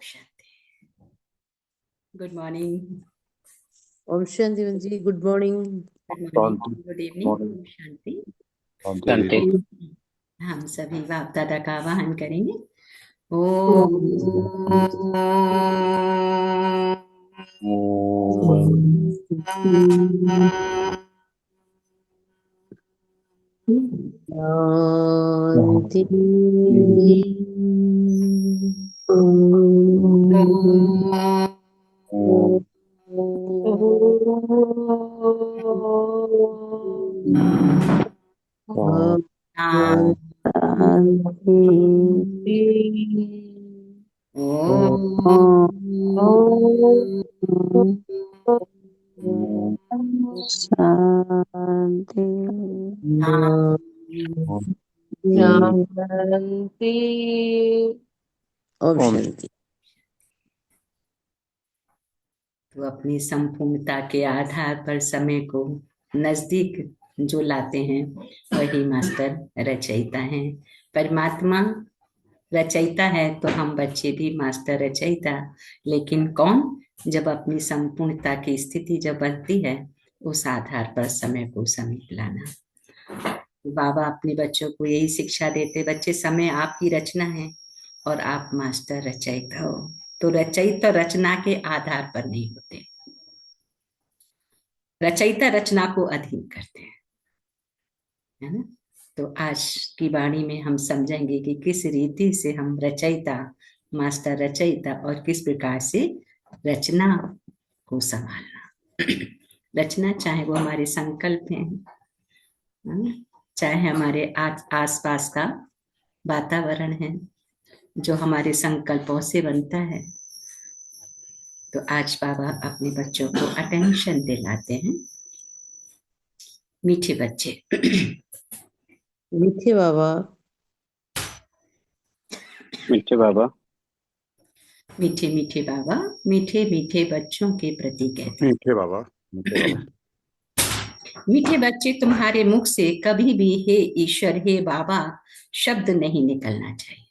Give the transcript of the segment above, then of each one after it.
शांति। Good morning. ओम शांति जी, गुड मॉर्निंग। Good evening. ओम शांति। शांति। हम सभी बाप दादा का आवाहन करेंगे। ओम शांति। ओम शांति। तो अपनी संपूर्णता के आधार पर समय को नजदीक जो लाते हैं वही मास्टर रचयिता हैं। परमात्मा रचयिता है तो हम बच्चे भी मास्टर रचयिता। लेकिन कौन? जब अपनी संपूर्णता की स्थिति जब बनती है उस आधार पर समय को समीप लाना। बाबा अपने बच्चों को यही शिक्षा देते, बच्चे समय आपकी रचना है और आप मास्टर रचयिता हो। तो रचयिता रचना के आधार पर नहीं होते, रचयिता रचना को अधीन करते हैं, है ना। तो आज की वाणी में हम समझेंगे कि किस रीति से हम रचयिता, मास्टर रचयिता और किस प्रकार से रचना को संभालना। रचना चाहे वो हमारे संकल्प हैं, चाहे हमारे आस पास का वातावरण है जो हमारे संकल्पों से बनता है। तो आज बाबा अपने बच्चों को अटेंशन दिलाते हैं। मीठे बच्चे, मीठे बाबा, मीठे बाबा, मीठे मीठे बाबा, मीठे मीठे बच्चों के प्रति कहते हैं। मीठे बाबा, मीठे बाबा। मीठे बच्चे, तुम्हारे मुख से कभी भी हे ईश्वर, हे बाबा शब्द नहीं निकलना चाहिए।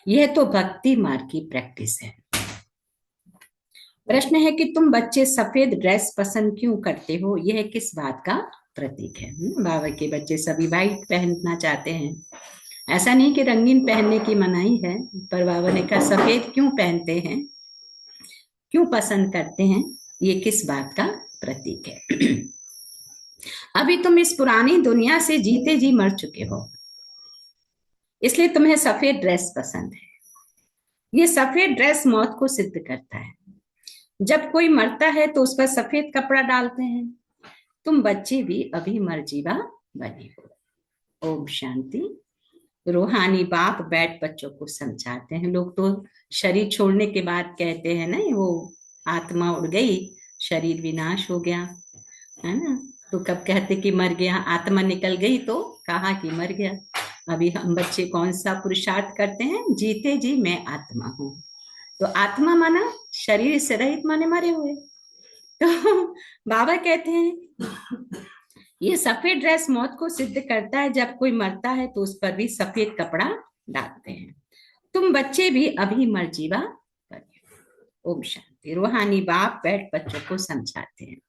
यह तो भक्ति मार्ग की प्रैक्टिस है। प्रश्न है कि तुम बच्चे सफेद ड्रेस पसंद क्यों करते हो? यह किस बात का प्रतीक है? बाबा के बच्चे सभी व्हाइट पहनना चाहते हैं। ऐसा नहीं कि रंगीन पहनने की मनाही है, पर बाबा ने कहा सफेद क्यों पहनते हैं, क्यों पसंद करते हैं, ये किस बात का प्रतीक है? अभी तुम इस पुरानी दुनिया से जीते जी मर चुके हो, इसलिए तुम्हें सफेद ड्रेस पसंद है। ये सफेद ड्रेस मौत को सिद्ध करता है। जब कोई मरता है तो उस पर सफेद कपड़ा डालते हैं। तुम बच्चे भी अभी मरजीवा बने हो। ओम शांति। रूहानी बाप बैठ बच्चों को समझाते हैं। लोग तो शरीर छोड़ने के बाद कहते हैं ना, वो आत्मा उड़ गई, शरीर विनाश हो गया, है ना। तो कब कहते कि मर गया, आत्मा निकल गई तो कहा कि मर गया। अभी हम बच्चे कौन सा पुरुषार्थ करते हैं? जीते जी मैं आत्मा हूँ। तो आत्मा माना शरीर से रहित, माने मरे हुए। तो बाबा कहते हैं ये सफेद ड्रेस मौत को सिद्ध करता है। जब कोई मरता है तो उस पर भी सफेद कपड़ा डालते हैं। तुम बच्चे भी अभी मरजीवा बने। ओम शांति। रूहानी बाप बैठ बच्चों को समझाते हैं।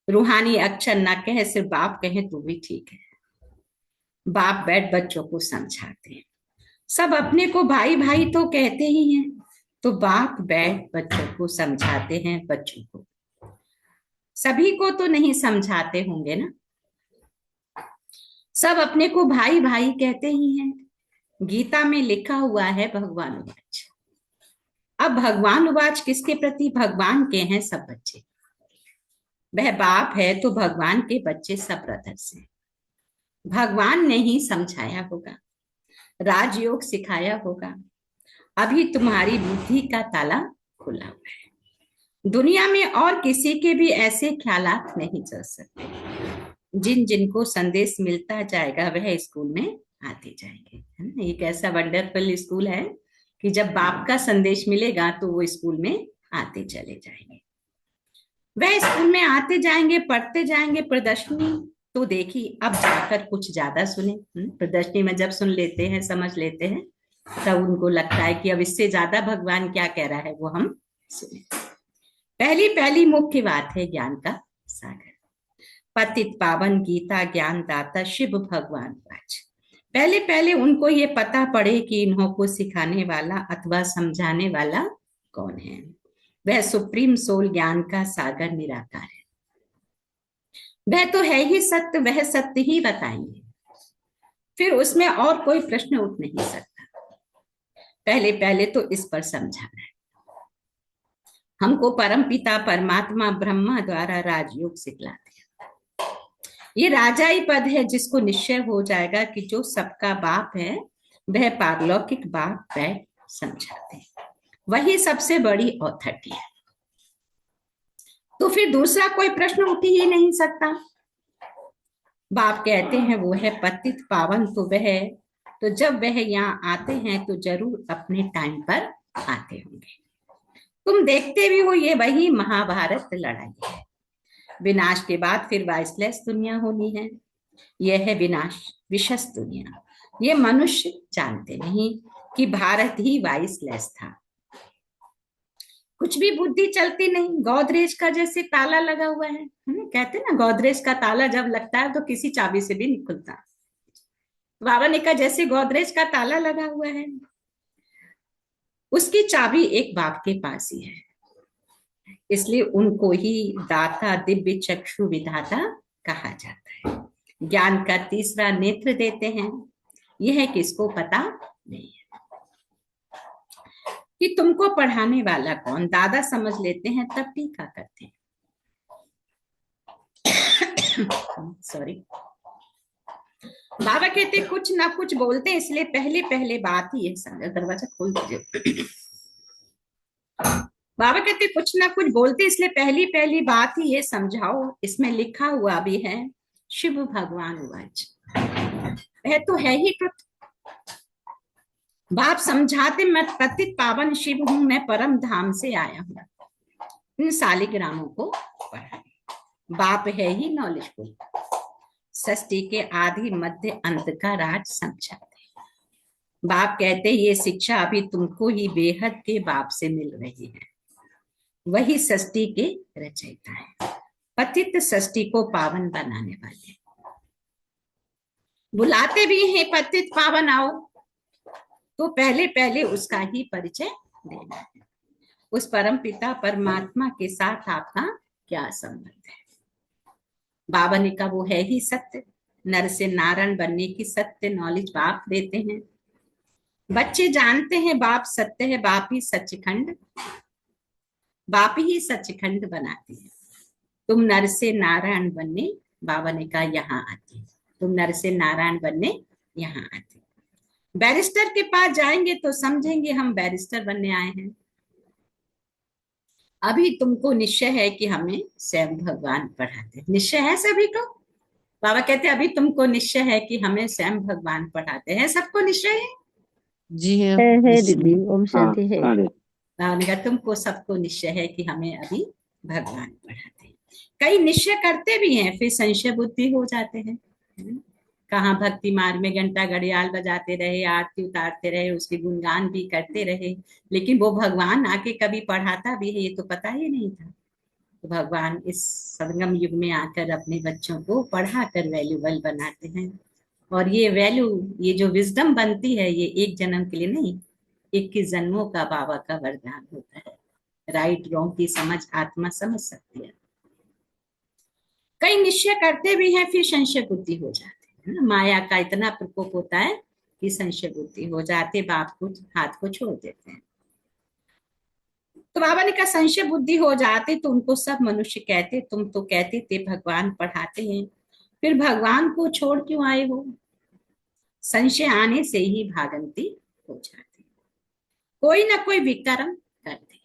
रूहानी अक्षर ना कहे, सिर्फ बाप कहे तो भी ठीक है। बाप बैठ बच्चों को समझाते हैं। सब अपने को भाई भाई तो कहते ही हैं, तो बाप बैठ बच्चों को समझाते हैं। बच्चों को, सभी को तो नहीं समझाते होंगे ना। सब अपने को भाई भाई कहते ही हैं। गीता में लिखा हुआ है भगवान उवाच। अब भगवान उवाच किसके प्रति? भगवान के हैं सब बच्चे। वह बाप है तो भगवान के बच्चे सब ब्रदर्स हैं। भगवान ने ही समझाया होगा, राजयोग सिखाया होगा। अभी तुम्हारी बुद्धि का ताला खुला हुआ है। दुनिया में और किसी के भी ऐसे ख्यालात नहीं चल सकते। जिन जिनको संदेश मिलता जाएगा वह स्कूल में आते जाएंगे, है ना। एक ऐसा वंडरफुल स्कूल है कि जब बाप का संदेश मिलेगा तो वो स्कूल में आते चले जाएंगे। वह स्कूल में आते जाएंगे, पढ़ते जाएंगे। प्रदर्शनी तो देखी, अब जाकर कुछ ज्यादा सुने। प्रदर्शनी में जब सुन लेते हैं, समझ लेते हैं, तब उनको लगता है कि अब इससे ज्यादा भगवान क्या कह रहा है वो हम सुने। पहली पहली मुख्य बात है ज्ञान का सागर। पतित पावन गीता ज्ञान दाता शिव भगवान वाच। पहले पहले उनको ये पता पड़े कि इन्हों को सिखाने वाला अथवा समझाने वाला कौन है। वह सुप्रीम सोल ज्ञान का सागर निराकार है। वह तो है ही सत्य, वह सत्य ही बताएंगे, फिर उसमें और कोई प्रश्न उठ नहीं सकता। पहले पहले तो इस पर समझाना है। हमको परमपिता परमात्मा ब्रह्मा द्वारा राजयोग सिखलाते हैं। ये राजाई पद है जिसको निश्चय हो जाएगा कि जो सबका बाप है वह पारलौकिक बाप वह समझाते हैं, वही सबसे बड़ी अथॉरिटी है। तो फिर दूसरा कोई प्रश्न उठ ही नहीं सकता। बाप कहते हैं वो है पतित पावन, तो जब वह यहाँ आते हैं तो जरूर अपने टाइम पर आते होंगे। तुम देखते भी हो ये वही महाभारत लड़ाई है। विनाश के बाद फिर वाइसलेस दुनिया होनी है। यह है विनाश विशस दुनिया। ये मनुष्य जानते नहीं कि भारत ही वाइसलेस था। कुछ भी बुद्धि चलती नहीं। गोदरेज का जैसे ताला लगा हुआ है ना, कहते ना गोदरेज का ताला जब लगता है तो किसी चाबी से भी नहीं खुलता। बाबा ने कहा जैसे गोदरेज का ताला लगा हुआ है, उसकी चाबी एक बाप के पास ही है। इसलिए उनको ही दाता दिव्य चक्षु विधाता कहा जाता है। ज्ञान का तीसरा नेत्र देते हैं। यह किसको पता नहीं है कि तुमको पढ़ाने वाला कौन। दादा समझ लेते हैं तब टीका करते हैं। सॉरी। बाबा कहते कुछ ना कुछ बोलते हैं, इसलिए पहले पहले बात ही है। दरवाजा खोल दीजिए। बाबा कहते कुछ ना कुछ बोलते इसलिए पहली पहली बात ही ये समझाओ। इसमें लिखा हुआ भी है शिव भगवान वाच। वह तो है ही ट्रुथ। बाप समझाते मैं पतित पावन शिव हूं, मैं परम धाम से आया हूं इन सालिग्रामों को पढ़ा। बाप है ही नॉलेजफुल। सृष्टि के आदि मध्य अंत का राज समझाते। बाप कहते ये शिक्षा अभी तुमको ही बेहद के बाप से मिल रही है। वही सृष्टि के रचयिता है, पतित सृष्टि को पावन बनाने वाले। बुलाते भी हैं पतित पावन आओ, तो पहले पहले उसका ही परिचय देना है। उस परम पिता परमात्मा के साथ आपका क्या संबंध है। बाबा ने कहा वो है ही सत्य। नर से नारायण बनने की सत्य नॉलेज बाप देते हैं। बच्चे जानते हैं बाप सत्य है, बाप ही सचखंड, बाप ही सचखंड बनाते हैं। तुम नर से नारायण बनने, बाबा ने कहा यहाँ आते हैं। तुम नर से नारायण बनने यहाँ आते। बैरिस्टर के पास जाएंगे तो समझेंगे हम बैरिस्टर बनने आए हैं। अभी तुमको निश्चय है कि हमें स्वयं भगवान पढ़ाते हैं। निश्चय है सभी को। बाबा कहते हैं अभी तुमको निश्चय है कि हमें स्वयं भगवान पढ़ाते हैं। सबको निश्चय है? जी हाँ, है दीदी। ओम शांति है। बाबा ने कहा तुमको सबको निश्चय है कि हमें अभी भगवान पढ़ाते हैं। कई निश्चय करते भी हैं, फिर संशय बुद्धि हो जाते हैं। कहाँ भक्ति मार्ग में घंटा घड़ियाल बजाते रहे, आरती उतारते रहे, उसके गुणगान भी करते रहे, लेकिन वो भगवान आके कभी पढ़ाता भी है ये तो पता ही नहीं था। तो भगवान इस संगम युग में आकर अपने बच्चों को पढ़ाकर वैल्यूबल बनाते हैं। और ये वैल्यू, ये जो विजडम बनती है, ये एक जन्म के लिए नहीं, 21 जन्मों का बाबा का वरदान होता है। राइट रॉन्ग की समझ आत्मा समझ सकती है। कई निश्चय करते भी हैं, फिर संशय बुद्धि हो जाती है। माया का इतना प्रकोप होता है कि संशय बुद्धि हो जाते, बाप को हाथ को छोड़ देते हैं। तो बाबा ने कहा संशय बुद्धि हो जाते तो उनको सब मनुष्य कहते तुम तो कहते थे भगवान पढ़ाते हैं, फिर भगवान को छोड़ क्यों आए हो। संशय आने से ही भागंती हो जाती, कोई ना कोई विकर्म करते।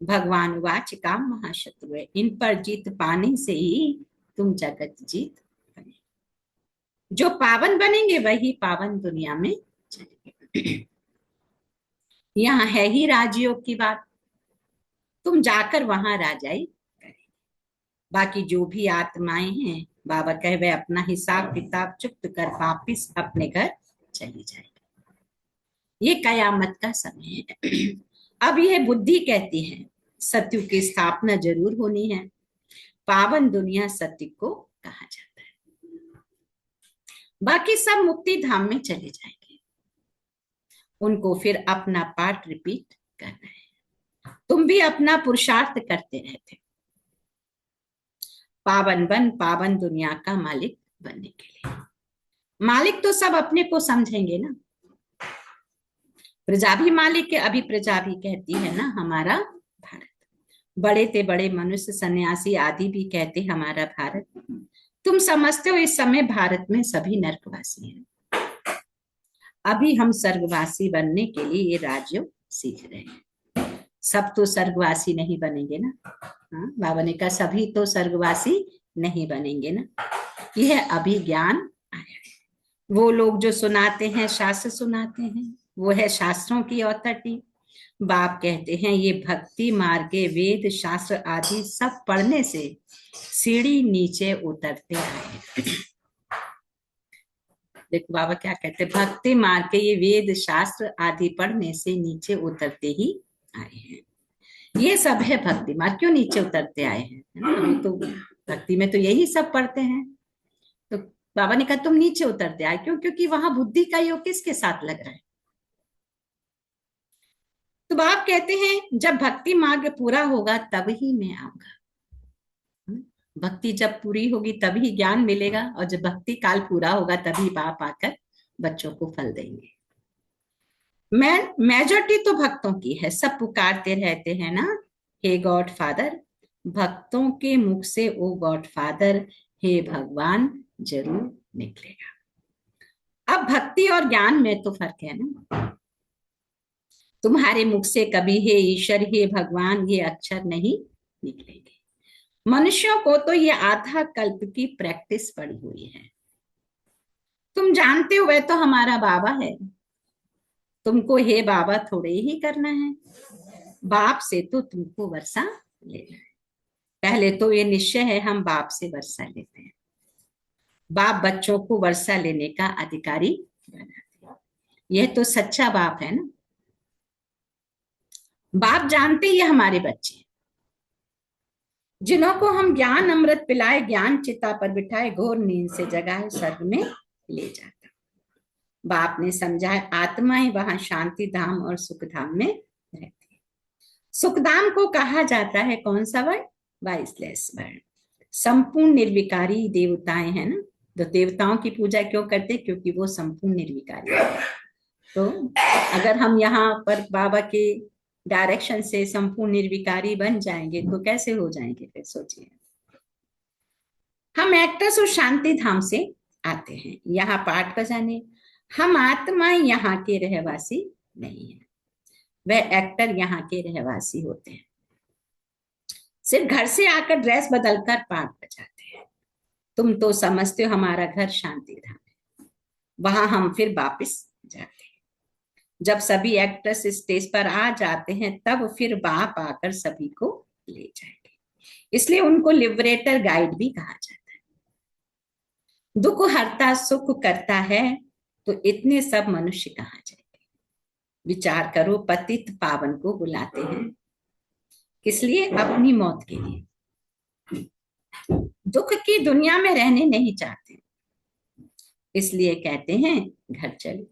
भगवान वाच काम महाशत्रु है, इन पर जीत पाने से ही तुम जगत जीत बने। जो पावन बनेंगे वही पावन दुनिया में चलेंगे। यहाँ है ही राजयोग की बात। तुम जाकर वहां राजाई करेंगे। बाकी जो भी आत्माएं हैं, बाबा कहे वे अपना हिसाब किताब चुक्त कर वापिस अपने घर चली जाएगी। ये कयामत का समय है। अब यह बुद्धि कहती है सत्युग की स्थापना जरूर होनी है। पावन दुनिया सत्युग को कहा जाता है। बाकी सब मुक्ति धाम में चले जाएंगे, उनको फिर अपना पाठ रिपीट करना है। तुम भी अपना पुरुषार्थ करते रहते, पावन बन पावन दुनिया का मालिक बनने के लिए। मालिक तो सब अपने को समझेंगे ना। प्रजा भी मालिक है। अभी प्रजा भी कहती है ना हमारा भारत। बड़े ते बड़े मनुष्य सन्यासी आदि भी कहते हमारा भारत। तुम समझते हो इस समय भारत में सभी नरकवासी हैं। अभी हम स्वर्गवासी बनने के लिए ये राज्य सीख रहे हैं। सब तो स्वर्गवासी नहीं बनेंगे ना। हाँ, बाबा ने कहा सभी तो स्वर्गवासी नहीं बनेंगे ना। यह अभी ज्ञान आया है। वो लोग जो सुनाते हैं, शास्त्र सुनाते हैं, वो है शास्त्रों की अथॉरिटी। बाप कहते हैं ये भक्ति मार्ग के वेद शास्त्र आदि सब पढ़ने से सीढ़ी नीचे उतरते आए। देखो बाबा क्या कहते हैं, भक्ति मार्ग के ये वेद शास्त्र आदि पढ़ने से नीचे उतरते ही आए हैं। ये सब है भक्ति मार्ग। क्यों नीचे उतरते आए हैं? हम तो भक्ति में तो यही सब पढ़ते हैं। तो बाबा ने कहा तुम नीचे उतरते आए। क्यों? क्योंकि वहां बुद्धि का योग किसके साथ लग रहा है। तो बाप कहते हैं जब भक्ति मार्ग पूरा होगा तब ही मैं आऊंगा। भक्ति जब पूरी होगी तभी ज्ञान मिलेगा, और जब भक्ति काल पूरा होगा तभी बाप आकर बच्चों को फल देंगे। मेजॉरिटी तो भक्तों की है। सब पुकारते रहते हैं ना, हे गॉड फादर। भक्तों के मुख से ओ गॉड फादर, हे भगवान जरूर निकलेगा। अब भक्ति और ज्ञान में तो फर्क है ना। तुम्हारे मुख से कभी हे ईश्वर, हे भगवान ये अक्षर नहीं निकलेंगे। मनुष्यों को तो ये आधा कल्प की प्रैक्टिस पड़ी हुई है। तुम जानते हो वह तो हमारा बाबा है। तुमको हे बाबा थोड़े ही करना है। बाप से तो तुमको वर्षा लेना है। पहले तो ये निश्चय है हम बाप से वर्षा लेते हैं। बाप बच्चों को वर्षा लेने का अधिकारी बनाते हैं। यह तो सच्चा बाप है ना। बाप जानते ये हमारे बच्चे, जिन्हों को हम ज्ञान अमृत पिलाए, ज्ञान चिता पर बिठाए, घोर नींद से जगाए, स्वर्ग में ले जाता। बाप ने समझाया आत्माएं वहां शांति धाम और सुख धाम में रहती है। सुख धाम को कहा जाता है कौन सा वर्ड? Viceless word. संपूर्ण निर्विकारी देवताएं हैं ना। तो देवताओं की पूजा क्यों करते? क्योंकि वो संपूर्ण निर्विकारी है। तो अगर हम यहाँ पर बाबा के डायरेक्शन से संपूर्ण निर्विकारी बन जाएंगे तो कैसे हो जाएंगे? फिर सोचिए। हम एक्टर्स और शांति धाम से आते हैं यहाँ पाठ बजाने। हम आत्माएं यहाँ के रहवासी नहीं है। वह एक्टर यहाँ के रहवासी होते हैं। सिर्फ घर से आकर ड्रेस बदलकर पाठ बजाते हैं। तुम तो समझते हो हमारा घर शांति धाम है। वहां हम फिर वापिस जाते हैं। जब सभी एक्टर्स स्टेज पर आ जाते हैं तब फिर बाप आकर सभी को ले जाएंगे। इसलिए उनको लिबरेटर गाइड भी कहा जाता है। दुख हरता सुख करता है तो इतने सब मनुष्य कहाँ जाएंगे? विचार करो, पतित पावन को बुलाते हैं किस लिए? अपनी मौत के लिए। दुख की दुनिया में रहने नहीं चाहते, इसलिए कहते हैं घर चलो।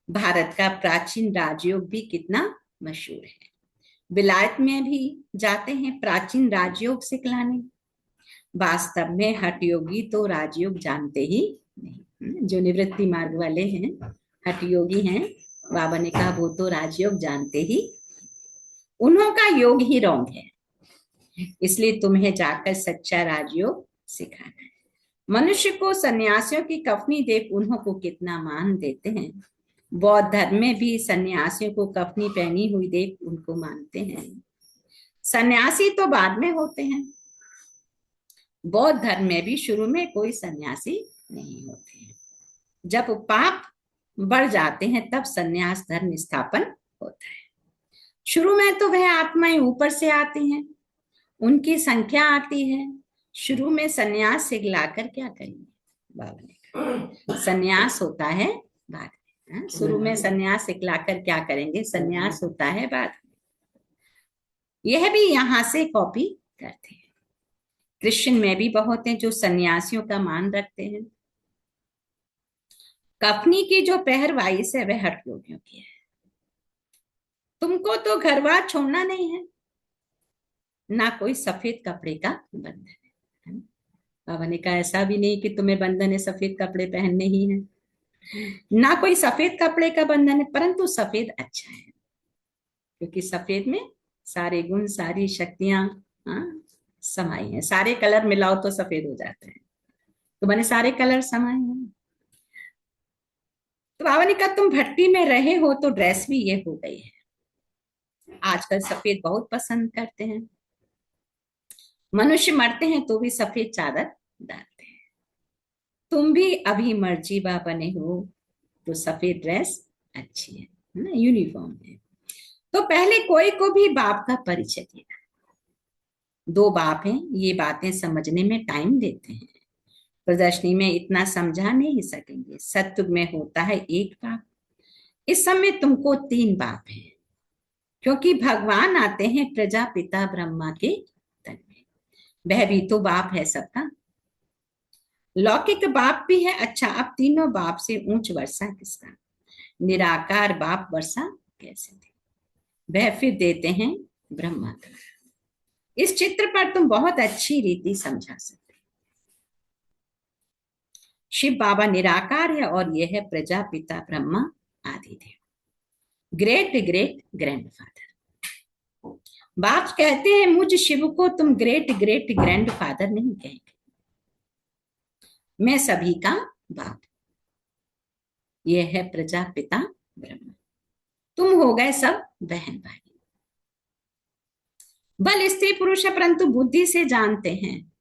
भारत का प्राचीन राजयोग भी कितना मशहूर है। विलायत में भी जाते हैं प्राचीन राजयोग सिखलाने। वास्तव में हठ योगी तो राजयोग जानते ही नहीं। जो निवृत्ति मार्ग वाले हैं, हठ योगी हैं, बाबा ने कहा वो तो राजयोग जानते ही, उन्हों का योग ही रॉन्ग है। इसलिए तुम्हें जाकर सच्चा राजयोग सिखाना है। मनुष्य को सन्यासियों की कफनी देख उन्हों को कितना मान देते हैं। बौद्ध धर्म में भी सन्यासियों को कफनी पहनी हुई देख उनको मानते हैं। सन्यासी तो बाद में होते हैं। बौद्ध धर्म में भी शुरू में कोई सन्यासी नहीं होते हैं। जब पाप बढ़ जाते हैं तब सन्यास धर्म स्थापन होता है। शुरू में तो वह आत्माएं ऊपर से आती हैं, उनकी संख्या आती है। शुरू में सन्यास सिखलाकर क्या करेंगे? बाबा ने कहा सन्यास होता है बाद में। शुरू में सन्यास सिखलाकर क्या करेंगे, सन्यास होता है बाद में। यह भी यहाँ से कॉपी करते हैं। क्रिश्चियन में भी बहुत हैं जो सन्यासियों का मान रखते हैं। कफनी की जो पहरवाइश है वह हठ योगियों की है। तुमको तो घर बार छोड़ना नहीं है, ना कोई सफेद कपड़े का बंधन है। बाबा ने कहा ऐसा भी नहीं कि तुम्हें बंधन है सफेद कपड़े पहनने ही है, ना कोई सफेद कपड़े का बंधन है, परंतु सफेद अच्छा है, क्योंकि सफेद में सारे गुण सारी शक्तियां समाई हैं। सारे कलर मिलाओ तो सफेद हो जाते हैं, तो मैंने सारे कलर समाये हैं। तो बाबा ने कहा तुम भट्टी में रहे हो तो ड्रेस भी ये हो गई है। आजकल सफेद बहुत पसंद करते हैं। मनुष्य मरते हैं तो भी सफेद चादर डालते हैं। तुम भी अभी मर्जीबा बने हो तो सफेद ड्रेस अच्छी है ना, यूनिफॉर्म है। तो पहले कोई को भी बाप का परिचय देना। दो बाप हैं, ये बातें समझने में टाइम देते हैं। प्रदर्शनी में इतना समझा नहीं सकेंगे। सत्युग में होता है एक बाप, इस समय तुमको तीन बाप हैं, क्योंकि भगवान आते हैं प्रजापिता ब्रह्मा के तन में। वह भी तो बाप है सबका। लौकिक बाप भी है। अच्छा, अब तीनों बाप से ऊंच वर्षा किसका? निराकार बाप वर्षा कैसे दे? वह फिर देते हैं ब्रह्मा का। इस चित्र पर तुम बहुत अच्छी रीति समझा सकते। शिव बाबा निराकार है और यह है प्रजापिता ब्रह्मा आदिदेव, ग्रेट ग्रेट ग्रैंडफादर। बाप कहते हैं मुझ शिव को तुम ग्रेट ग्रेट ग्रैंडफादर नहीं कहेंगे, मैं सभी का बाप। यह है प्रजापिता ब्रह्मा, तुम हो गए सब बहन भाई। बल स्त्री पुरुष है, परंतु बुद्धि से जानते हैं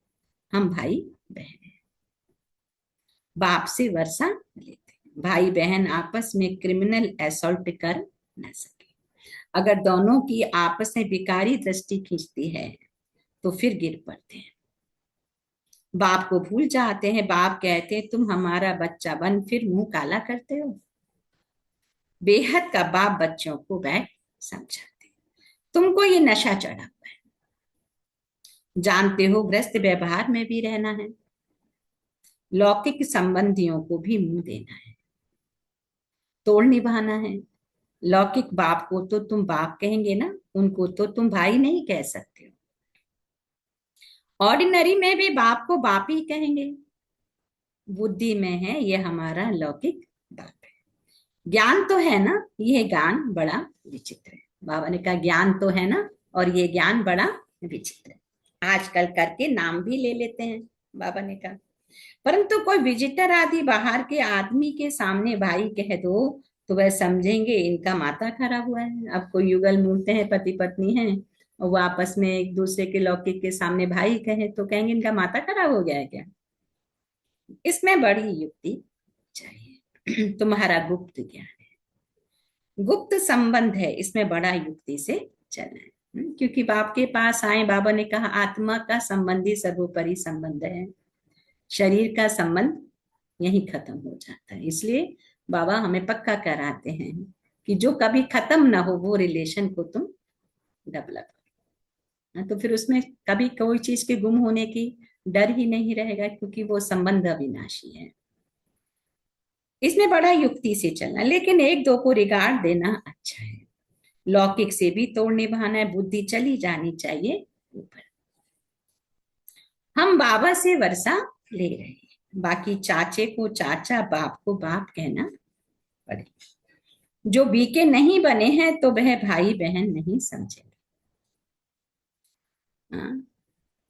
हम भाई बहन हैं। बाप से वर्षा लेते हैं। भाई बहन आपस में क्रिमिनल असॉल्ट कर न सके। अगर दोनों की आपस में विकारी दृष्टि खींचती है तो फिर गिर पड़ते हैं। बाप को भूल जाते हैं। बाप कहते हैं तुम हमारा बच्चा बन फिर मुंह काला करते हो। बेहद का बाप बच्चों को बैठ समझाते, तुमको ये नशा चढ़ा हुआ है। जानते हो ग्रस्त व्यवहार में भी रहना है, लौकिक संबंधियों को भी मुंह देना है, तोड़ निभाना है। लौकिक बाप को तो तुम बाप कहेंगे ना, उनको तो तुम भाई नहीं कह सकते हो। ऑर्डिनरी में भी बाप को बाप ही कहेंगे। बुद्धि में है ये हमारा लौकिक बाप है। ज्ञान तो है ना, यह ज्ञान बड़ा विचित्र है। बाबा ने कहा ज्ञान तो है ना, और ये ज्ञान बड़ा विचित्र है। आजकल करके नाम भी ले लेते हैं, बाबा ने कहा, परंतु कोई विजिटर आदि बाहर के आदमी के सामने भाई कह दो तो वह समझेंगे इनका माथा खराब हुआ है। अब कोई युगल मूर्ते हैं, पति पत्नी हैं, और वो आपस में एक दूसरे के लौकिक के सामने भाई कहे तो कहेंगे इनका माथा खराब हो गया है क्या। इसमें बड़ी युक्ति चाहिए। तुम्हारा गुप्त ज्ञान है, गुप्त संबंध है, इसमें बड़ा युक्ति से चलना है। क्योंकि बाप के पास आए, बाबा ने कहा आत्मा का संबंधी सर्वोपरि संबंध है, शरीर का संबंध यही खत्म हो जाता है। इसलिए बाबा हमें पक्का कराते हैं कि जो कभी खत्म ना हो वो रिलेशन को तुम डेवलप करो, तो फिर उसमें कभी कोई चीज के गुम होने की डर ही नहीं रहेगा, क्योंकि वो संबंध अविनाशी है। इसमें बड़ा युक्ति से चलना, लेकिन एक दो को रिगार्ड देना अच्छा है। लौकिक से भी तोड़ निभाना है, बुद्धि चली जानी चाहिए ऊपर। हम बाबा से वर्षा ले रहे हैं, बाकी चाचे को चाचा बाप को बाप कहना पड़ेगा। जो बीके नहीं बने हैं तो वह भाई बहन नहीं समझेंगे।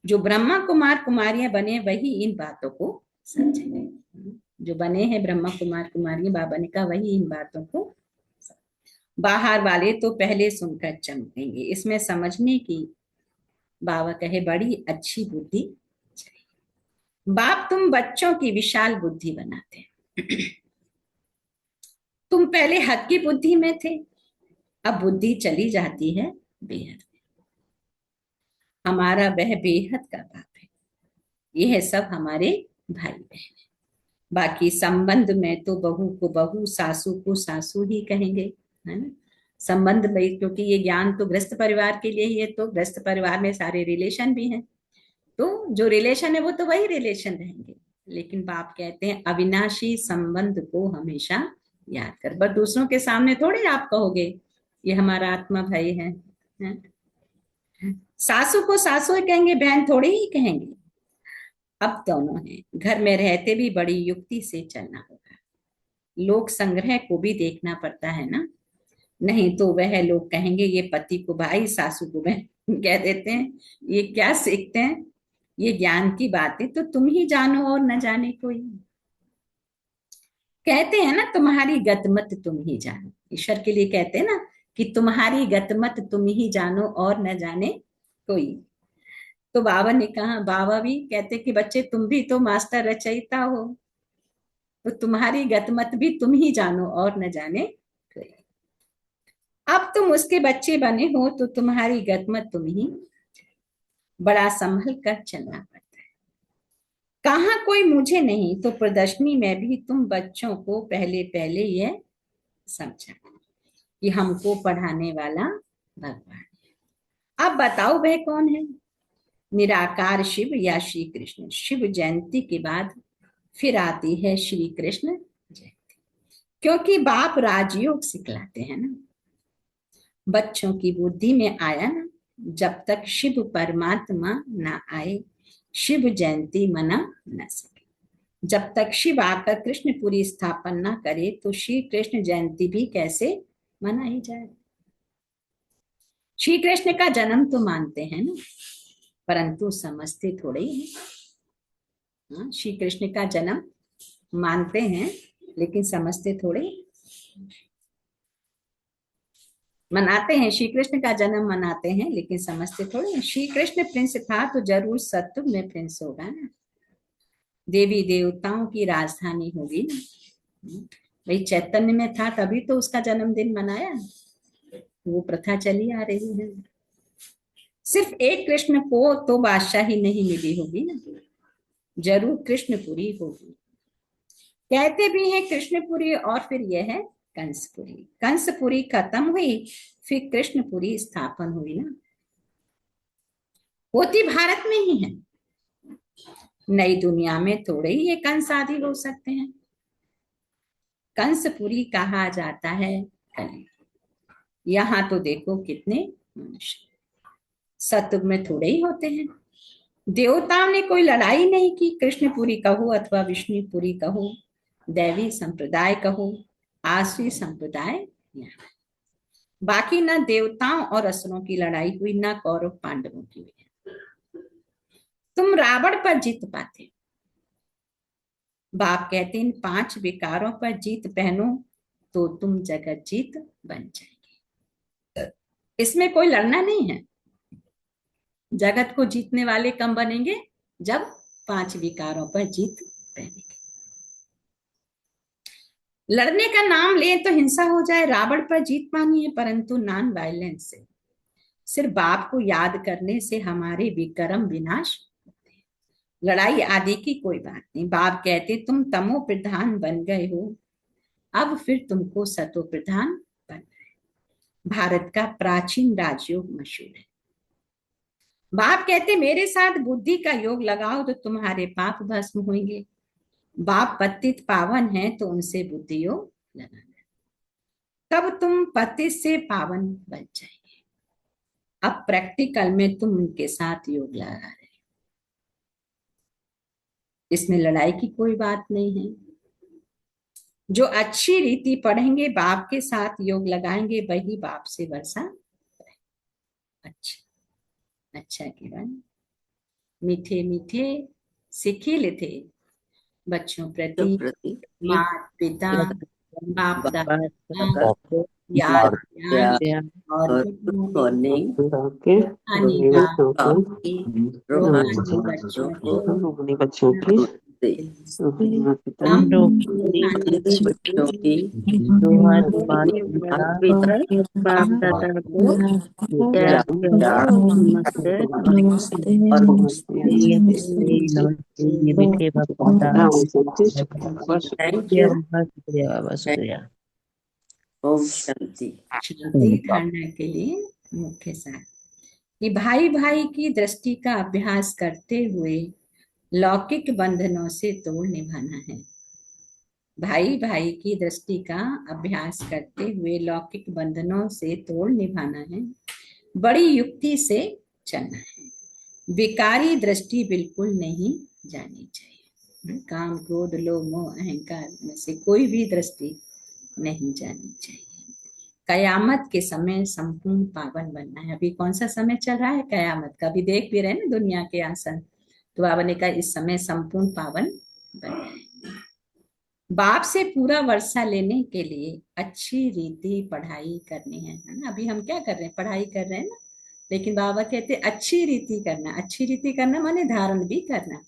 जो ब्रह्मा कुमार कुमारियां बने वही इन बातों को समझेंगे। जो बने हैं ब्रह्मा कुमार कुमारियां, बाबा ने कहा वही इन बातों को। बाहर वाले तो पहले सुनकर चमकेंगे। इसमें समझने की बाबा कहे बड़ी अच्छी बुद्धि चाहिए। बाप तुम बच्चों की विशाल बुद्धि बनाते हैं। तुम पहले हद की बुद्धि में थे, अब बुद्धि चली जाती है बेहद में। हमारा वह बेहद का बाप है, यह सब हमारे भाई बहन है। बाकी संबंध में तो बहू को बहू, सासू को सासू ही कहेंगे, है ना। संबंध में, क्योंकि ये ज्ञान तो गृहस्थ परिवार के लिए ही है, तो गृहस्थ परिवार में सारे रिलेशन भी हैं, तो जो रिलेशन है वो तो वही रिलेशन रहेंगे। लेकिन बाप कहते हैं अविनाशी संबंध को हमेशा याद कर। बस दूसरों के सामने थोड़े आप कहोगे ये हमारा आत्मा भाई है? सासू को सासू ही कहेंगे, बहन थोड़ी ही कहेंगे। अब दोनों हैं, घर में रहते भी बड़ी युक्ति से चलना होगा। लोक संग्रह को भी देखना पड़ता है ना, नहीं तो वह लोग कहेंगे ये पति को भाई सासू को बहन कह देते हैं, ये क्या सीखते हैं? ये ज्ञान की बातें तो तुम ही जानो और न जाने कोई। कहते हैं ना तुम्हारी गतमत तुम ही जानो, ईश्वर के लिए कहते हैं ना कि तुम्हारी गतमत तुम ही जानो और न जाने कोई। तो बाबा ने कहा, बाबा भी कहते कि बच्चे तुम भी तो मास्टर रचयिता हो, तो तुम्हारी गतमत भी तुम ही जानो और न जाने कोई। अब तुम उसके बच्चे बने हो तो तुम्हारी गतमत तुम ही बड़ा संभल कर चलना पड़ता है। कहाँ कोई मुझे नहीं तो प्रदर्शनी में भी तुम बच्चों को पहले पहले यह समझा कि हमको पढ़ाने वाला भगवान है। अब बताओ वह कौन है? निराकार शिव या श्री कृष्ण? शिव जयंती के बाद फिर आती है श्री कृष्ण जयंती, क्योंकि बाप राजयोग सिखलाते हैं ना। बच्चों की बुद्धि में आया ना, जब तक शिव परमात्मा ना आए शिव जयंती मना न सके। जब तक शिव आकर कृष्णपुरी स्थापन ना करे तो श्री कृष्ण जयंती भी कैसे मनाई जाए? श्री कृष्ण का जन्म तो मानते हैं ना, परंतु समझते थोड़े ही। श्री कृष्ण का जन्म मानते हैं लेकिन समझते थोड़े। मनाते हैं, श्री कृष्ण का जन्म मनाते हैं लेकिन समझते थोड़े। श्री कृष्ण प्रिंस था तो जरूर सत्युग में प्रिंस होगा ना, देवी देवताओं की राजधानी होगी ना। भाई चैतन्य में था तभी तो उसका जन्मदिन मनाया, वो प्रथा चली आ रही है। सिर्फ एक कृष्ण को तो बादशाही नहीं मिली होगी ना, जरूर कृष्णपुरी होगी। कहते भी हैं कृष्णपुरी और फिर यह है कंसपुरी। कंसपुरी खत्म हुई फिर कृष्णपुरी स्थापन हुई ना, होती भारत में ही है। नई दुनिया में थोड़े ही ये कंस आदि हो सकते हैं। कंसपुरी कहा जाता है कली। यहाँ तो देखो कितने मनुष्य, सतयुग में थोड़े ही होते हैं। देवताओं ने कोई लड़ाई नहीं की, कृष्णपुरी कहो अथवा विष्णुपुरी कहो, दैवी संप्रदाय कहो, आसुरी संप्रदाय, बाकी ना देवताओं और असुरों की लड़ाई हुई ना कौरव पांडवों की हुई। तुम रावण पर जीत पाते। बाप कहते इन 5 विकारों पर जीत पहनो तो तुम जगत जीत बन जाएंगे। इसमें कोई लड़ना नहीं है। जगत को जीतने वाले कम बनेंगे जब 5 विकारों पर जीत पहनेंगे। लड़ने का नाम ले तो हिंसा हो जाए, रावण पर जीत पानी है परंतु नॉन वायलेंस से, सिर्फ बाप को याद करने से हमारे विक्रम विनाश होते हैं। लड़ाई आदि की कोई बात नहीं। बाप कहते तुम तमो प्रधान बन गए हो, अब फिर तुमको सतो प्रधान बनना है। भारत का प्राचीन राजयोग मशहूर है। बाप कहते मेरे साथ बुद्धि का योग लगाओ तो तुम्हारे पाप भस्म होंगे। बाप पतित पावन है तो उनसे बुद्धि योग लगाना, तब तुम पतित से पावन बन जाएंगे। अब प्रैक्टिकल में तुम उनके साथ योग लगा रहे हो, इसमें लड़ाई की कोई बात नहीं है। जो अच्छी रीति पढ़ेंगे, बाप के साथ योग लगाएंगे, वही बाप से वर्षा। अच्छा अच्छा केवल मीठे मीठे सिखिल थे बच्चों प्रति माता पिता बाप दादा को याद और गुड मॉर्निंग बच्चों को हम अपने बच्चों की दुआ माता पिता बाप दादा को प्यार से नमस्ते नमस्ते नमस्ते मीठे बाप दादा। थैंक यू अम्मा, शुक्रिया बाबा, शुक्रिया। ओम शांति। शांति धारणा के लिए मुख्य सार कि भाई भाई की दृष्टि का अभ्यास करते हुए लौकिक बंधनों से तोड़ निभाना है। भाई भाई की दृष्टि का अभ्यास करते हुए लौकिक बंधनों से तोड़ निभाना है। बड़ी युक्ति से चलना है। विकारी दृष्टि बिल्कुल नहीं जानी चाहिए। काम क्रोध लोभ मोह अहंकार में से कोई भी दृष्टि नहीं जानी चाहिए। कयामत के समय संपूर्ण पावन बनना है। अभी कौन सा समय चल रहा है? कयामत का। अभी देख भी रहे हैं ना दुनिया के आसन। तो बाबा ने कहा इस समय संपूर्ण पावन बनना है। बाप से पूरा वर्षा लेने के लिए अच्छी रीति पढ़ाई करनी है ना। अभी हम क्या कर रहे हैं? पढ़ाई कर रहे हैं ना। लेकिन बाबा कहते अच्छी रीति करना। अच्छी रीति करना माने धारण भी करना।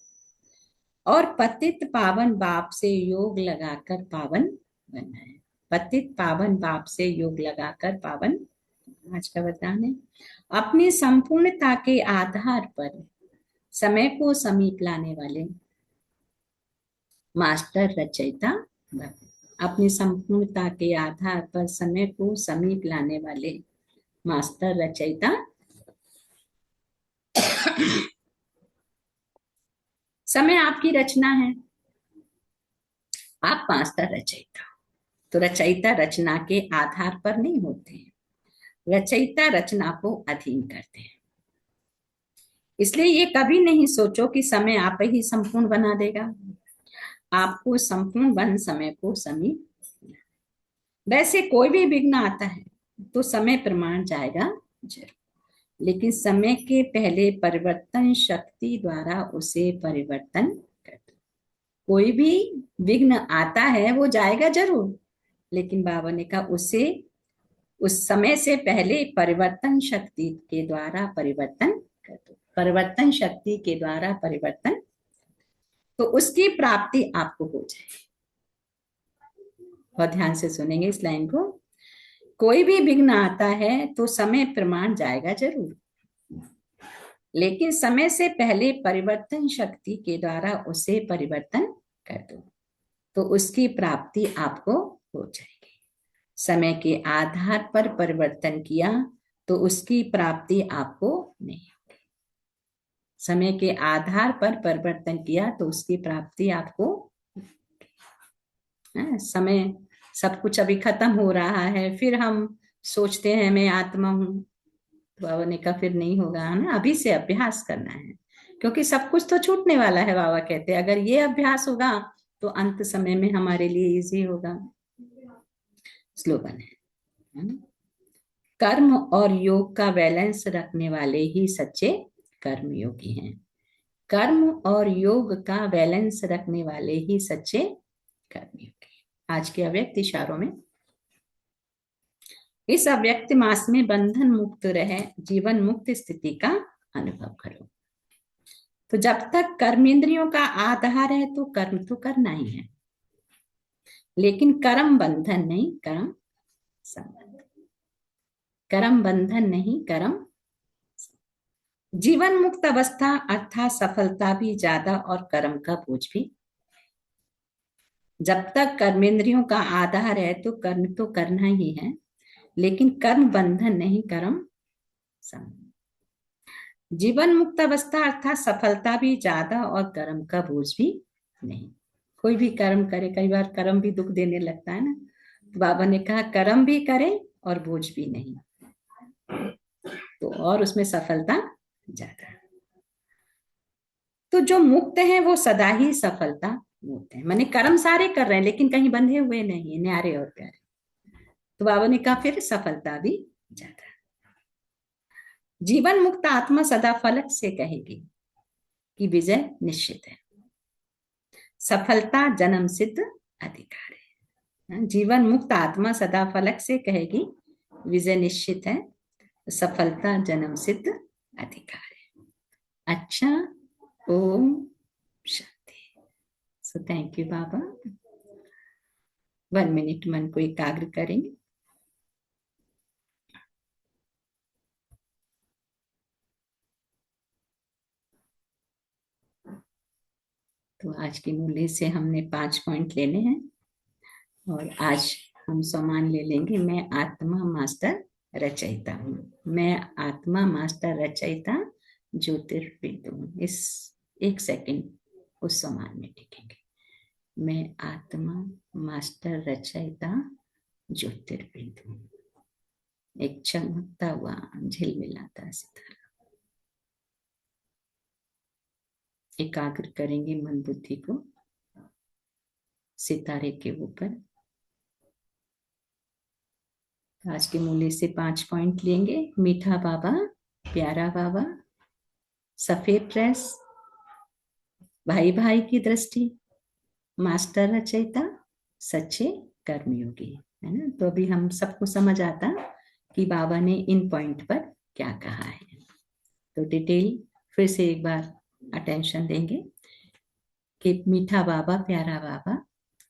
और पतित पावन बाप से योग लगाकर पावन बनना है। पतित पावन बाप से योग लगाकर पावन। आज का वरदान है अपनी संपूर्णता के आधार पर समय को समीप लाने वाले मास्टर रचयिता भव। अपनी संपूर्णता के आधार पर समय को समीप लाने वाले मास्टर रचयिता। समय आपकी रचना है, आप मास्टर रचयिता। तो रचयिता रचना के आधार पर नहीं होते हैं, रचयिता रचना को अधीन करते हैं। इसलिए ये कभी नहीं सोचो कि समय आप ही संपूर्ण बना देगा। आपको संपूर्ण बन समय को समीप। वैसे कोई भी विघ्न आता है तो समय प्रमाण जाएगा जरूर, लेकिन समय के पहले परिवर्तन शक्ति द्वारा उसे परिवर्तन कर दो। कोई भी विघ्न आता है वो जाएगा जरूर, लेकिन बाबा ने कहा उसे उस समय से पहले परिवर्तन शक्ति के द्वारा परिवर्तन कर दो। परिवर्तन शक्ति के द्वारा परिवर्तन, तो उसकी प्राप्ति आपको हो जाएगी। बहुत ध्यान से सुनेंगे इस लाइन को। कोई भी विघ्न आता है तो समय प्रमाण जाएगा जरूर, लेकिन समय से पहले परिवर्तन शक्ति के द्वारा उसे परिवर्तन कर दो तो उसकी प्राप्ति आपको हो जाएगी। समय के आधार पर परिवर्तन किया तो उसकी प्राप्ति आपको नहीं होगी। समय के आधार पर परिवर्तन किया तो उसकी प्राप्ति आपको। समय सब कुछ अभी खत्म हो रहा है, फिर हम सोचते हैं मैं आत्मा हूं, तो बाबा ने कहा फिर नहीं होगा, है ना। अभी से अभ्यास करना है, क्योंकि सब कुछ तो छूटने वाला है। बाबा कहते हैं अगर ये अभ्यास होगा तो अंत समय में हमारे लिए इजी होगा। स्लोगन है कर्म और योग का बैलेंस रखने वाले ही सच्चे कर्मयोगी हैं। कर्म और योग का बैलेंस रखने वाले ही सच्चे कर्मयोगी। आज के अव्यक्त इशारों में इस अव्यक्त मास में बंधन मुक्त रहे, जीवन मुक्त स्थिति का अनुभव करो। तो जब तक कर्मेंद्रियों का आधार है तो कर्म तो करना ही है, लेकिन कर्म बंधन नहीं, कर्म संबंध। कर्म बंधन नहीं, कर्म। जीवन मुक्त अवस्था अर्थात सफलता भी ज्यादा और कर्म का बोझ भी। जब तक कर्मेंद्रियों का आधार है तो कर्म तो करना ही है, लेकिन कर्म बंधन नहीं, कर्म संबंध। जीवन मुक्त अवस्था अर्थात सफलता भी ज्यादा और कर्म का बोझ भी नहीं। कोई भी कर्म करे, कई बार कर्म भी दुख देने लगता है ना, तो बाबा ने कहा कर्म भी करे और बोझ भी नहीं, तो और उसमें सफलता ज्यादा। तो जो मुक्त है वो सदा ही सफलता मुक्त है, माने कर्म सारे कर रहे हैं लेकिन कहीं बंधे हुए नहीं, न्यारे और प्यारे। तो बाबा ने कहा फिर सफलता भी ज्यादा। जीवन मुक्त आत्मा सदा फलक से कहेगी कि विजय निश्चित है। सफलता जन्म सिद्ध अधिकार है। जीवन मुक्त आत्मा सदा फलक से कहेगी विजय निश्चित है, सफलता जन्म सिद्ध अधिकार है। अच्छा, ओम शांति। सो थैंक यू बाबा। 1 मिनट मन को एकाग्र करेंगे। तो आज की मूल्य से हमने 5 पॉइंट लेने हैं और आज हम सम्मान ले लेंगे। मैं आत्मा मास्टर रचयिता हूँ। मैं आत्मा मास्टर रचयिता ज्योतिर्विद हूँ। इस 1 सेकंड उस सम्मान में टिकेंगे। मैं आत्मा मास्टर रचयिता ज्योतिर्विद हूँ। एक चमकता हुआ झिलमिलाता सितारा। एकाग्र करेंगे मन बुद्धि को सितारे के ऊपर। आज के मूल्य से 5 पॉइंट लेंगे। मीठा बाबा, प्यारा बाबा, सफेद ड्रेस, भाई भाई की दृष्टि, मास्टर रचयिता, सच्चे कर्मयोगी, है ना। तो अभी हम सबको समझ आता कि बाबा ने इन पॉइंट पर क्या कहा है। तो डिटेल फिर से एक बार अटेंशन देंगे कि मीठा बाबा, प्यारा बाबा,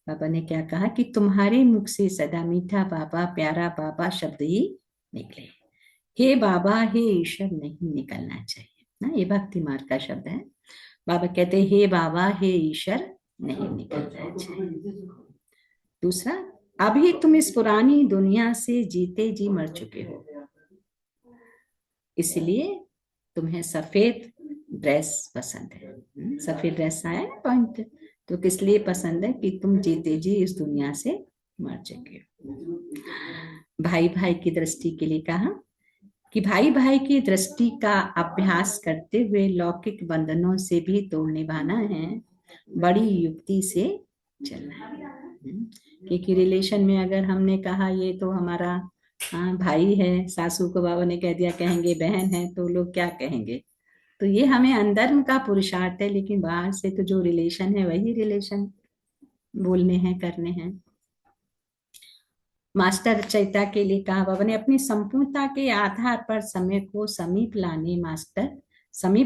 बाबा ने क्या कहा कि तुम्हारे मुख से सदा मीठा बाबा, प्यारा बाबा शब्द ही निकले। हे बाबा, हे ईश्वर नहीं निकलना चाहिए ना। ये भक्ति मार्ग का शब्द है। बाबा कहते हे बाबा, हे ईश्वर नहीं निकलना चाहिए। दूसरा, अभी तुम इस पुरानी दुनिया से जीते जी मर चुके हो, इसलिए तुम्हें सफेद ड्रेस पसंद है। सफेद ड्रेस आया ना पॉइंट। तो किस लिए पसंद है कि तुम जीते जी इस दुनिया से मर चुके हो। भाई भाई की दृष्टि के लिए कहा कि भाई भाई की दृष्टि का अभ्यास करते हुए लौकिक बंधनों से भी तोड़ निभाना है, बड़ी युक्ति से चलना है। क्योंकि रिलेशन में अगर हमने कहा ये तो हमारा भाई है, सासू को बाबा ने कह दिया कहेंगे बहन है, तो लोग क्या कहेंगे। तो ये हमें अंदर का पुरुषार्थ है, लेकिन बाहर से तो जो रिलेशन है वही रिलेशन बोलने हैं, करने हैं। मास्टर रचयिता के लिए कहा बाबा ने अपनी संपूर्णता के आधार पर समय को समीप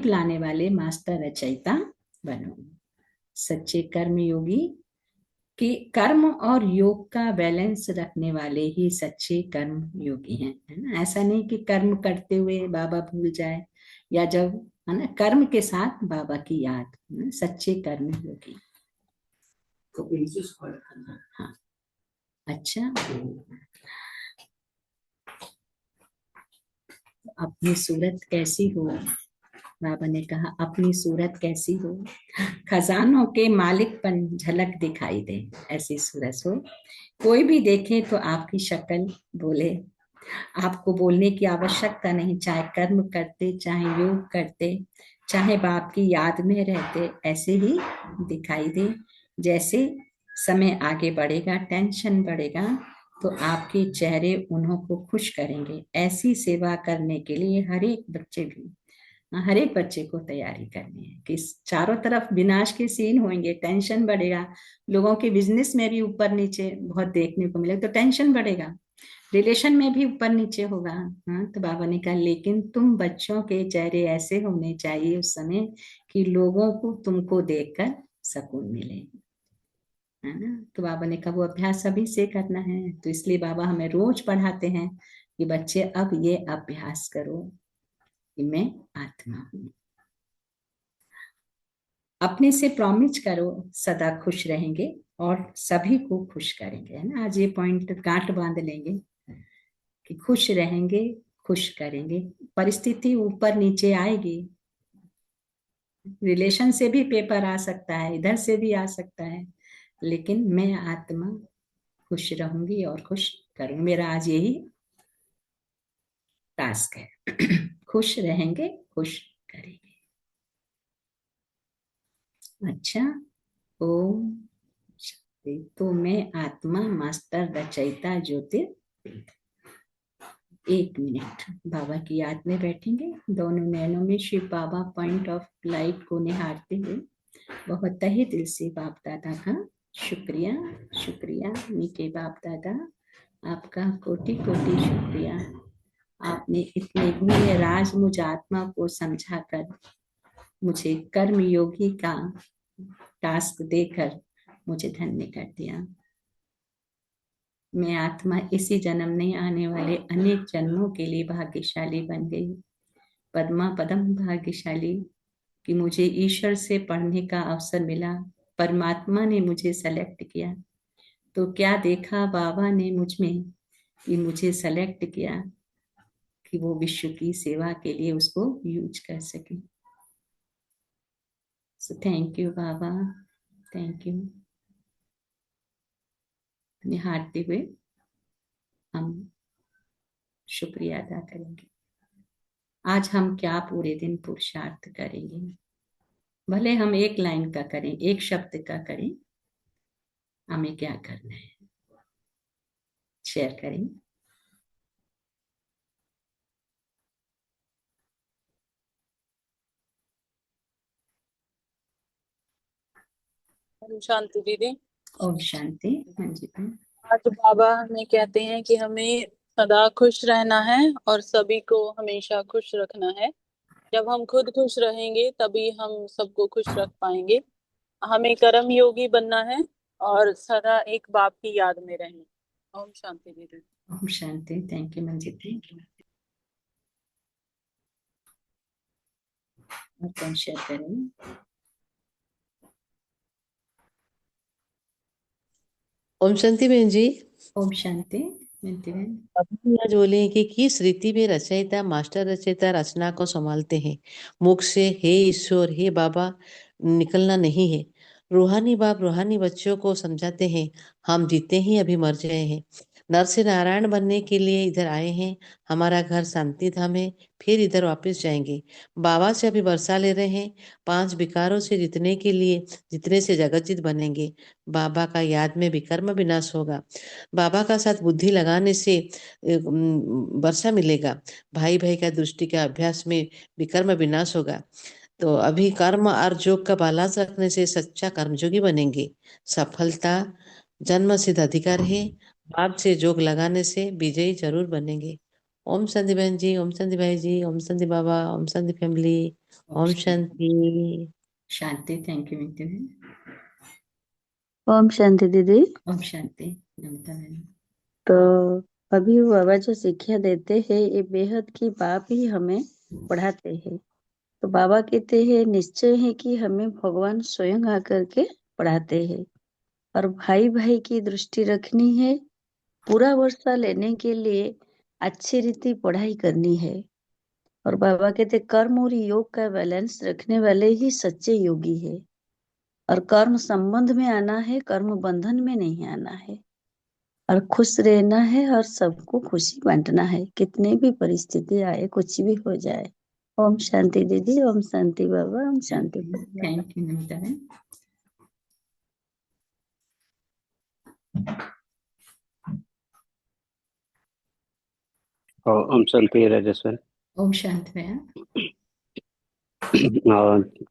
लाने वाले मास्टर रचयिता बनो। सच्चे कर्म योगी कि कर्म और योग का बैलेंस रखने वाले ही सच्चे कर्म योगी हैं, है ना। ऐसा नहीं कि कर्म करते हुए बाबा भूल जाए, या जब, है ना, कर्म के साथ बाबा की याद, सच्चे कर्म योगी। हाँ, अच्छा। अपनी सूरत कैसी हो, बाबा ने कहा अपनी सूरत कैसी हो, खजानों के मालिकपन झलक दिखाई दे, ऐसी सूरत हो। कोई भी देखे तो आपकी शक्ल बोले। आपको बोलने की आवश्यकता नहीं, चाहे कर्म करते, चाहे योग करते, चाहे बाप की याद में रहते, ऐसे ही दिखाई दे। जैसे समय आगे बढ़ेगा, टेंशन बढ़ेगा, तो आपके चेहरे उन्हों को खुश करेंगे। ऐसी सेवा करने के लिए हर एक बच्चे को तैयारी करनी है कि चारों तरफ विनाश के सीन होंगे, टेंशन बढ़ेगा। लोगों के बिजनेस में भी ऊपर नीचे बहुत देखने को मिलेगा, तो टेंशन बढ़ेगा। रिलेशन में भी ऊपर नीचे होगा। हाँ, तो बाबा ने कहा लेकिन तुम बच्चों के चेहरे ऐसे होने चाहिए उस समय कि लोगों को तुमको देखकर सुकून मिले, है ना। तो बाबा ने कहा वो अभ्यास अभी से करना है। तो इसलिए बाबा हमें रोज पढ़ाते हैं कि बच्चे अब ये अभ्यास करो कि मैं आत्मा हूं। अपने से प्रॉमिस करो सदा खुश रहेंगे और सभी को खुश करेंगे, है ना। आज ये पॉइंट गांठ बांध लेंगे कि खुश रहेंगे, खुश करेंगे। परिस्थिति ऊपर नीचे आएगी, रिलेशन से भी पेपर आ सकता है, इधर से भी आ सकता है, लेकिन मैं आत्मा खुश रहूंगी और खुश करूंगी। मेरा आज यही टास्क है। खुश रहेंगे, खुश करेंगे। अच्छा, ओम शांति। तो मैं आत्मा मास्टर रचयिता ज्योतिर्विद। 1 मिनट बाबा की याद में बैठेंगे, दोनों नैनों में शिव बाबा पॉइंट ऑफ लाइट को निहारते हुए बहुत तहे दिल से बाप दादा का शुक्रिया। शुक्रिया मीठे बाप दादा, आपका कोटि कोटि शुक्रिया। आपने इतने गूढ़ राज मुझ आत्मा को समझाकर मुझे कर्म योगी का टास्क देकर मुझे धन्य कर दिया। मैं आत्मा इसी जन्म में आने वाले अनेक जन्मों के लिए भाग्यशाली बन गई। पद्मा पदम भाग्यशाली कि मुझे ईश्वर से पढ़ने का अवसर मिला। परमात्मा ने मुझे सेलेक्ट किया। तो क्या देखा बाबा ने मुझ में कि मुझे सेलेक्ट किया कि वो विश्व की सेवा के लिए उसको यूज कर सके। सो थैंक यू बाबा, थैंक यू। निहारते हुए हम शुक्रिया अदा करेंगे। आज हम क्या पूरे दिन पुरुषार्थ करेंगे, भले हम एक लाइन का करें, एक शब्द का करें, हमें क्या करना है शेयर करें। ओम शांति दीदी। ओम शांति। हाँ जी बहन। आज बाबा हमें कहते हैं कि हमें सदा खुश रहना है और सभी को हमेशा खुश रखना है। जब हम खुद खुश रहेंगे तभी हम सबको खुश रख पाएंगे। हमें कर्म योगी बनना है और सदा एक बाप की याद में रहना। ओम शांति दीदी। ओम शांति। Thank you Manjit, thank you. और कौन शेयर करें। ओम शांति बहन जी। ओम शांति मिलती बहन। अभी आज बोले कि किस रीति में रचयिता मास्टर रचयिता रचना को संभालते हैं। मुख से हे ईश्वर हे बाबा निकलना नहीं है। रूहानी बाप रूहानी बच्चों को समझाते हैं हम जीते ही अभी मर गए हैं। नर से नारायण बनने के लिए इधर आए हैं। हमारा घर शांति धाम है, फिर इधर वापस जाएंगे। बाबा से अभी वर्षा ले रहे हैं। 5 विकारों से जीतने के लिए जितने से जगतजीत बनेंगे। बाबा का याद में विकर्म विनाश होगा। बाबा का साथ बुद्धि लगाने से वर्षा मिलेगा। भाई भाई का दृष्टि का अभ्यास में विकर्म विनाश होगा। तो अभी कर्म और योग का बैलेंस रखने से सच्चा कर्मयोगी बनेंगे। सफलता जन्म सिद्ध अधिकार है। बाप से जोग लगाने से विजयी जरूर बनेंगे। ओम शांति बहन जी, ओम शांति भाई जी, ओम शांति बाबा, ओम शांति फैमिली, ओम शांति। शांति। थैंक यू मिलती बहन। ओम शांति दीदी। ओम शांति नमिता बहन। तो अभी बाबा जो शिक्षा देते हैं ये बेहद की बाप ही हमें पढ़ाते हैं। तो बाबा कहते हैं निश्चय है कि हमें भगवान स्वयं आकर के पढ़ाते हैं और भाई भाई की दृष्टि रखनी है। पूरा वर्षा लेने के लिए अच्छी रीति पढ़ाई करनी है। और बाबा कहते कर्म और योग का बैलेंस रखने वाले ही सच्चे योगी है। और कर्म संबंध में आना है, कर्म बंधन में नहीं आना है। और खुश रहना है और सबको खुशी बांटना है, कितने भी परिस्थिति आए, कुछ भी हो जाए। ओम शांति दीदी, ओम शांति बाबा, ओम शांति बाबा। थैंक यू नमिता बहन। और ओम शांति राजेश्वर। ओम शांति भैया।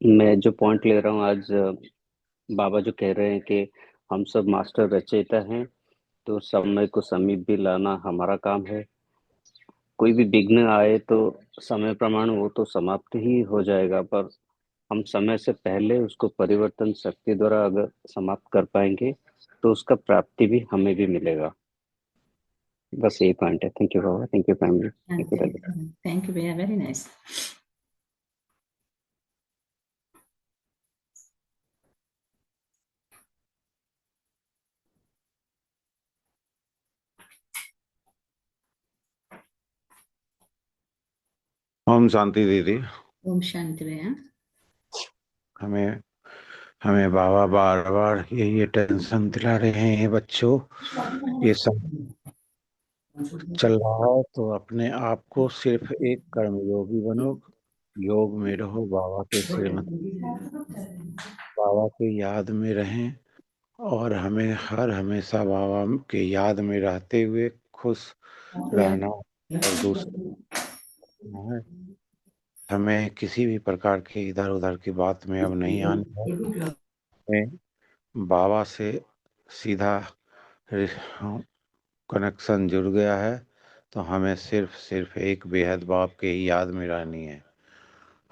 मैं जो पॉइंट ले रहा हूँ आज, बाबा जो कह रहे हैं कि हम सब मास्टर रचयिता हैं, तो समय को समीप भी लाना हमारा काम है। कोई भी विघ्न आए तो समय प्रमाण वो तो समाप्त ही हो जाएगा, पर हम समय से पहले उसको परिवर्तन शक्ति द्वारा अगर समाप्त कर पाएंगे तो उसका प्राप्ति भी हमें भी मिलेगा। बस यही पॉइंट है। थैंक यू बाबा, thank you family, thank you. Thank you भैया, वेरी नाइस। ओम शांति दीदी। ओम शांति भैया। हमें हमें बाबा बार बार ये टेंशन दिला रहे हैं ये बच्चों, ये सब चल रहा है तो अपने आप को सिर्फ एक कर्मयोगी बनो, योग में रहो, बाबा के श्रीमत बाबा के याद में रहें और हमें हर हमेशा बाबा के याद में रहते हुए खुश रहना और दूसरा है। हमें किसी भी प्रकार के इधर उधर की बात में अब नहीं आनी है। हमें बाबा से सीधा कनेक्शन जुड़ गया है, तो हमें सिर्फ सिर्फ एक बेहद बाप के ही याद में रहनी है।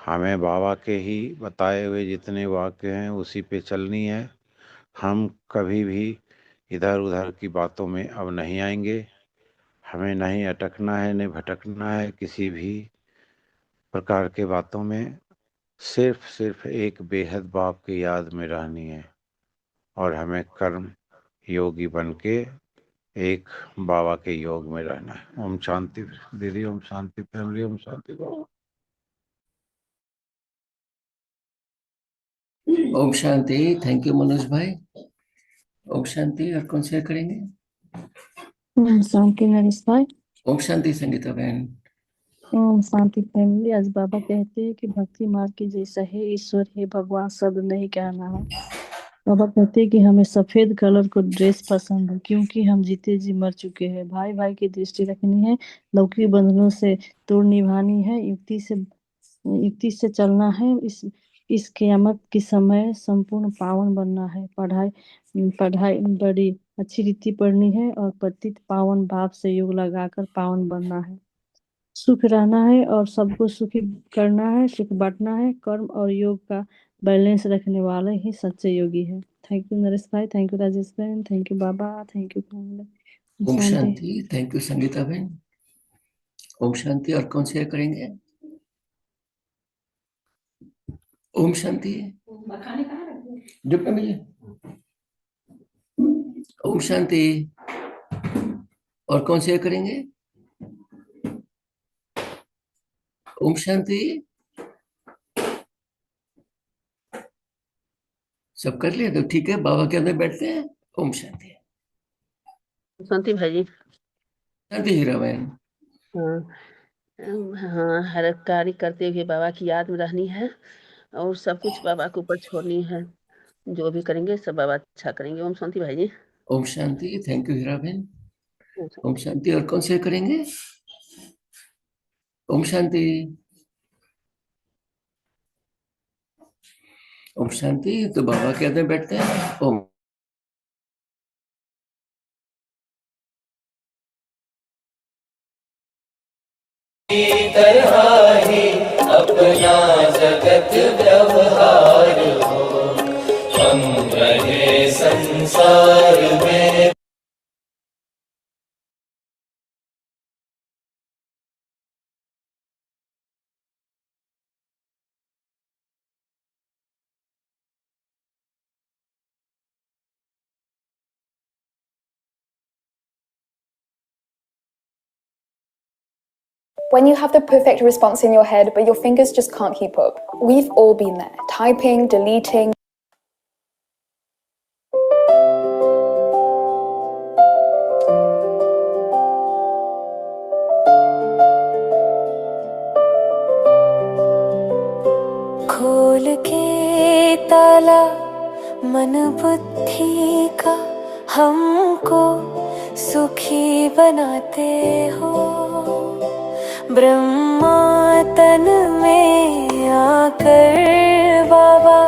हमें बाबा के ही बताए हुए जितने वाक्य हैं उसी पे चलनी है। हम कभी भी इधर उधर की बातों में अब नहीं आएंगे। हमें नहीं अटकना है, नहीं भटकना है किसी भी प्रकार के बातों में। सिर्फ एक बेहद बाप की याद में रहनी है और हमें कर्म योगी बन के एक बाबा के योग में रहना है। ओम शांति दीदी, ओम शांति फैमिली, ओम शांति बाबा। ओम शांति। थैंक यू मनोज भाई। ओम शांति। और कौन शेयर करेंगे? ओम शांति नरेश भाई। ओम शांति संगीता बहन। ओम शांति फैमिली। आज बाबा कहते हैं कि भक्ति मार्ग की जैसा है ईश्वर है भगवान शब्द नहीं कहना है। बाबा कहते हैं कि हमें सफेद कलर को ड्रेस पसंद है क्योंकि हम जीते जी मर चुके हैं। भाई भाई की दृष्टि रखनी है, लौकिक बंधनों से तोड़ निभानी है, युक्ति से चलना है। इस क़यामत के समय संपूर्ण पावन बनना है। पढ़ाई बड़ी अच्छी रीति पढ़नी है और पतित पावन भाव से योग लगाकर पावन बनना है। सुख रहना है और सबको सुखी करना है, सुख बांटना है। कर्म और योग का बैलेंस रखने वाले ही सच्चे योगी है। थैंक यू नरेश भाई, थैंक यू राजेश बहन, थैंक यू बाबा, थैंक यू फैमिली। ओम शांति। थैंक यू संगीता बहन। ओम शांति। और कौन शेयर करेंगे? ओम शांति। डिब्बे में ये। ओम शांति। और कौन शेयर करेंगे? ओम शांति। सब कर लिया तो ठीक है, बाबा के अंदर बैठते हैं। ओम शांति। शांति भाई। शांति हीरा बहन। हाँ, हर कार्य करते हुए बाबा की याद में रहनी है और सब कुछ बाबा के ऊपर छोड़नी है। जो भी करेंगे सब बाबा अच्छा करेंगे। ओम शांति भाई जी। ओम शांति। थैंक यू हीरा बहन। ओम शांति। और कौन शेयर करेंगे? ओम शांति। ओम शांति। तो बाबा के अंदर बैठते हैं। ओम तरह ही अपना जगत व्यवहार हो, हम रहे संसार में। When you have the perfect response in your head, but your fingers just can't keep up. We've all been there. Typing, deleting. खोल के ताला मन बुद्धि का हमको सुखी बनाते हो। ब्रह्मा तन में आकर बाबा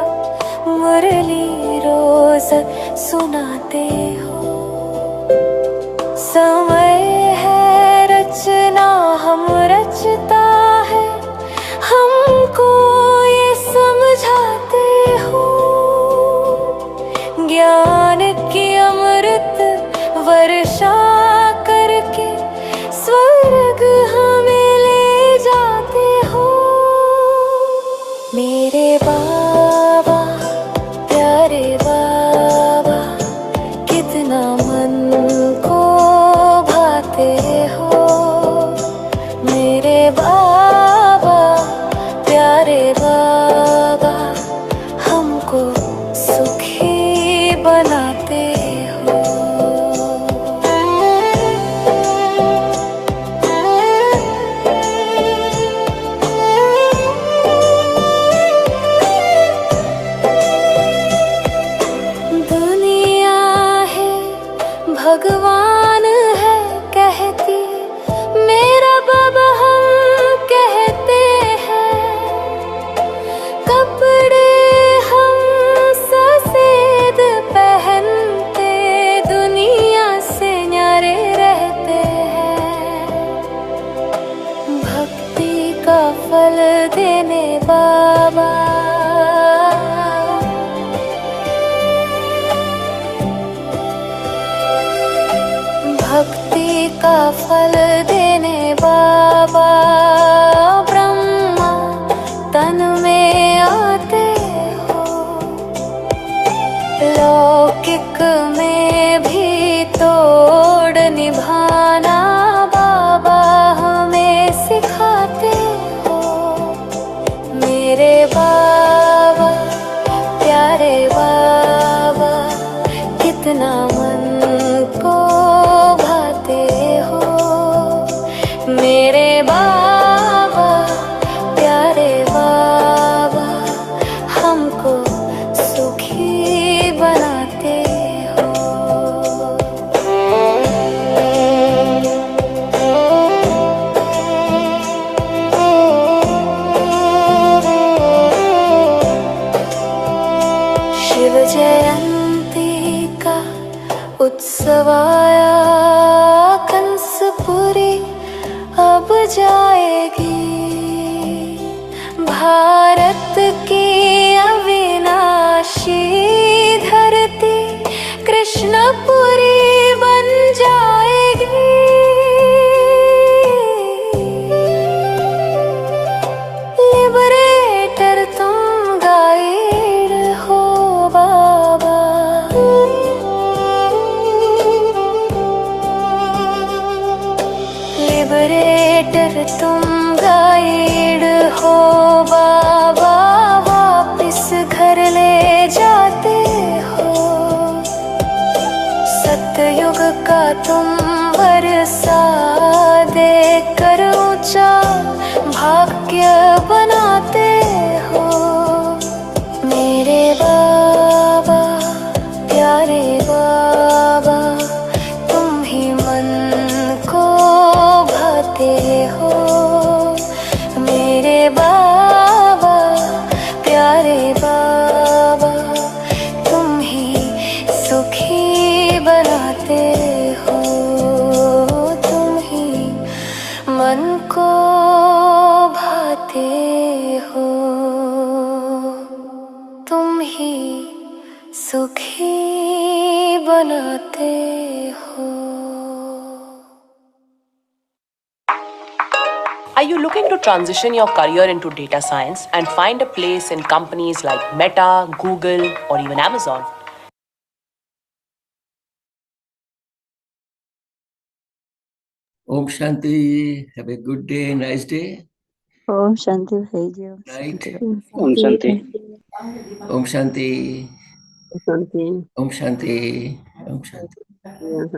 मुरली रोज सुनाते हो। समय है रचना हम रचता है, हमको ये समझाते हो। ज्ञान की अमृत वर्षा करके स्वर्ग हमें जाते हो। मेरे बाबा प्यारे बाबा, कितना मन को भाते हो। मेरे बाबा प्यारे बाबा, हमको सुखी बनाते हो। भगवान है कहती, मेरा बाबा हम कहते हैं। कपड़े हम सफेद पहनते, दुनिया से न्यारे रहते हैं। भक्ति का फल देने वाला का फल देने बाबा ब्रह्मा तन में आते हो। लौकिक में भी तोड़ निभाना बाबा हमें सिखाते हो। मेरे बाबा प्यारे बाबा कितना मन को भाते हो। मेरे बाबा प्यारे बाबा हमको सुखी बनाते हो। शिव जयंती का उत्सव आया, कंसपुरी अब जाएगी। भारत की अविनाशी धरती कृष्णपुरी बन जाएगी। लिबरेटर तुम गाइड हो बाबा। लिबरेटर तुम गाइड हो बाबा, वापिस घर ले जाते हो। सतयुग का तुम वर्षा देकर ऊंचा भाग्य बनाते हो। मेरे बाबा प्यारे बाबा तुम ही मन को भाते हो। मेरे बाबा प्यारे बाबा तुम ही सुखी बनाते हो। तुम ही मन को भाते हो। तुम ही सुखी बनाते हो। Are you looking to transition your career into data science and find a place in companies like Meta, Google, or even Amazon? Om Shanti. Have a good day, nice day. ओम शांति भाई जी, ओम Night. शांति। Om Shanti. Om Shanti. शांति। Om Shanti. Om Shanti.